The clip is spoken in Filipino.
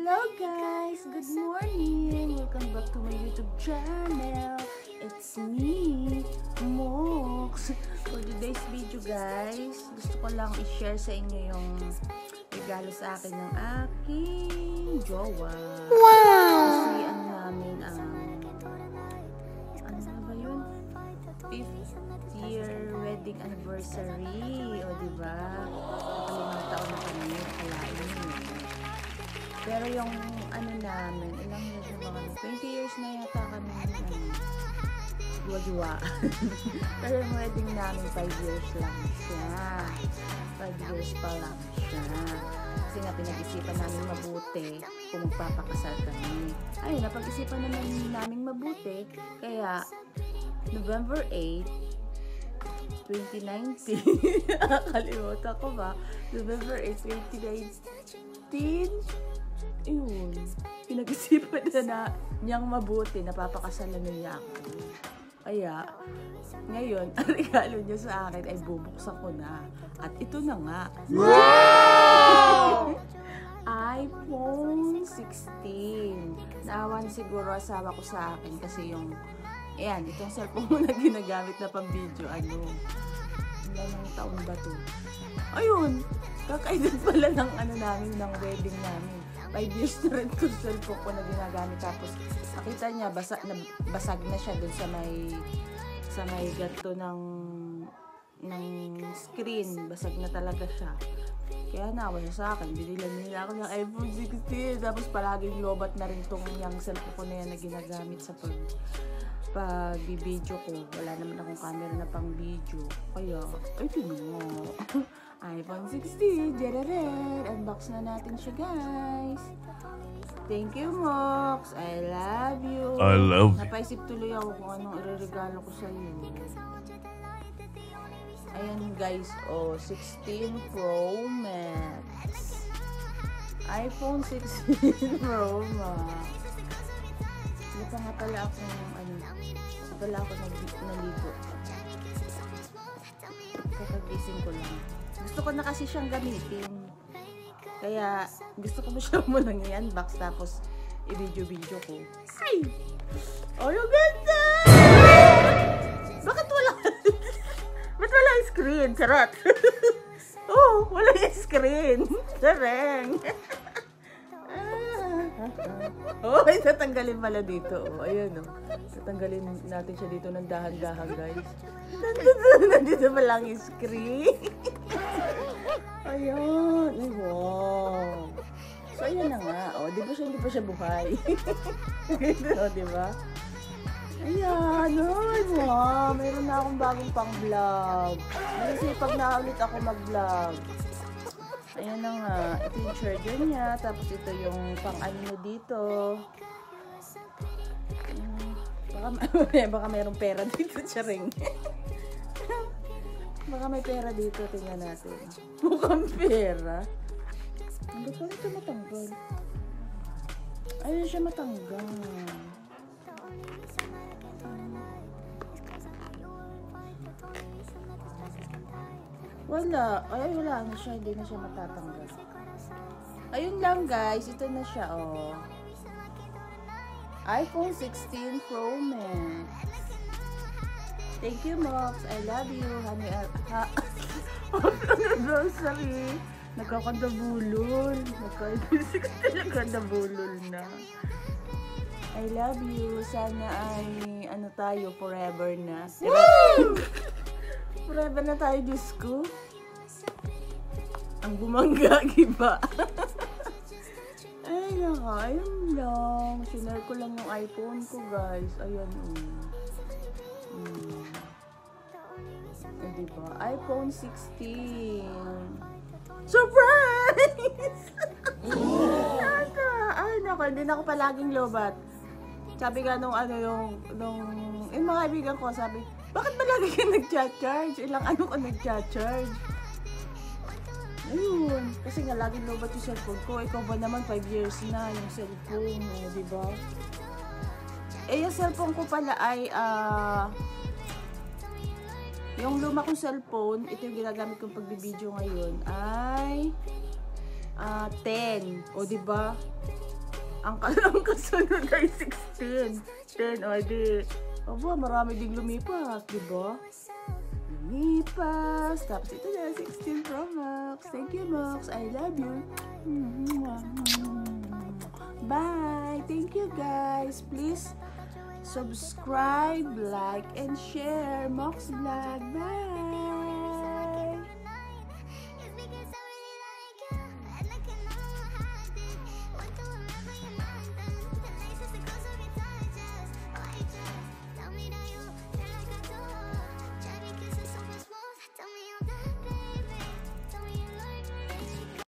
Hello guys! Good morning! Welcome back to my YouTube channel. It's me, Mox. For today's video guys, gusto ko lang i-share sa inyo yung regalo sa akin ng aking jowa. Wow! Kasi ano namin ano na ba yun? 5th year wedding anniversary. O diba? Nakalimang taon na kami. Akalain nyo. Pero yung ano namin, ilang years na ba kami? 20 years na yata kami juwa-juwa. Pero yung wedding namin, 5 years lang siya. 5 years pa lang siya. Kasi nga pinag-isipan namin mabuti kung magpapakasal kami. Ayun, napag-isipan naman namin mabuti. Kaya, November 8, 2019. Kalimutan ko ba? November 8, 2019. Yun. Pinag-isipan na niyang mabuti na papakasalan niya ako. Kaya, ngayon, ang regalo niya sa akin ay bubuksan ko na. At ito na nga. Wow! iPhone 16. Naawan siguro asawa ko sa akin kasi yung ayan, itong cellphone na ginagamit na pang video, ilang taon ba to? Ayun, kakaedad pala ng ano namin, ng wedding namin. 5 years na rin itong cellphone ko na ginagamit. Tapos, nakita niya, basag na siya dun sa may ganto ng screen. Basag na talaga siya. Kaya nawa siya sa akin. Binilan nila ako ng iPhone 16. Tapos, palaging lobat na rin itong yung cellphone ko na yan na ginagamit sa pag-video ko. Wala naman akong camera na pang video. Kaya, ay tinungo. iPhone 16, jararet. Unbox na natin siya, guys. Thank you, Mox. I love you. I love you. Napaisip tuloy ako kung anong ireregalo ko sa iyo. Ayan, guys. 16 Pro Max. iPhone 16 Pro Max. Hindi pa nga pala ako naligo. Kakagising ko lang. Gusto ko na kasi siyang gamitin. Kaya gusto ko mo siya munang i-unbox tapos i-video ko. Ay! Oh, yung ganda! Bakit wala? Ba't wala yung screen? Charot! Oh, wala yung screen. Sareng! Oh, ay, tatanggalin pala dito. Oh, ayun, oh. Tatanggalin natin siya dito ng dahan-dahan, guys. Nandito pa lang yung screen. Ayun. Ay, wow. So, ayan na nga. Oh, di ba siya buhay? Oh, di ba? Ayan. Ay, wow. Meron na akong bagong pang-vlog. Nagsipag na ulit ako mag-vlog. Ayan na nga. Ito yung charger niya. Tapos ito yung pang-ano dito. Baka mayroong pera dito. Charing. Baka may pera dito. Tingnan natin. Mukhang pera. Ano pa ito matanggal? Ayun siya matanggal. Wala. Ay, wala na siya. Hindi na siya matatanggal. Ayun lang, guys. Ito na siya, oh. iPhone 16 Pro Max. Thank you, Mox. I love you. Honey, anniversary. Nagkakandabulol. Nagkakandabulol na. I love you. Sana ay, ano tayo, forever na. Forever na tayo, Diyos ko. Ang bumangga, giba. Ay, naka. Ayun lang. Sinare ko lang yung iPhone ko, guys. Ayan, Eh, diba? iPhone 16. Surprise! Ay, naka. Hindi na ako palaging lobat. Sabi nga nung yung mga kaibigan ko, sabi, bakit ba lagi ka nag-charge? Ilang ano ka nag-charge? Ayun. Kasi nga laging lobat yung cellphone ko. Ikaw ba naman 5 years na yung cellphone mo, diba? Eh, yung cellphone ko pala ay, yung luma kong cellphone, ito yung ginagamit kong pagbibideo ngayon, ay 10. O, diba? Ang kasunod ay 16. 10, o di. Aba, marami ding lumipat, di ba? Lumipas. Tapos ito na, 16 Pro Max. Thank you, Max. I love you. Bye. Thank you, guys. Please subscribe, like, and share Mox Vlog. Bye.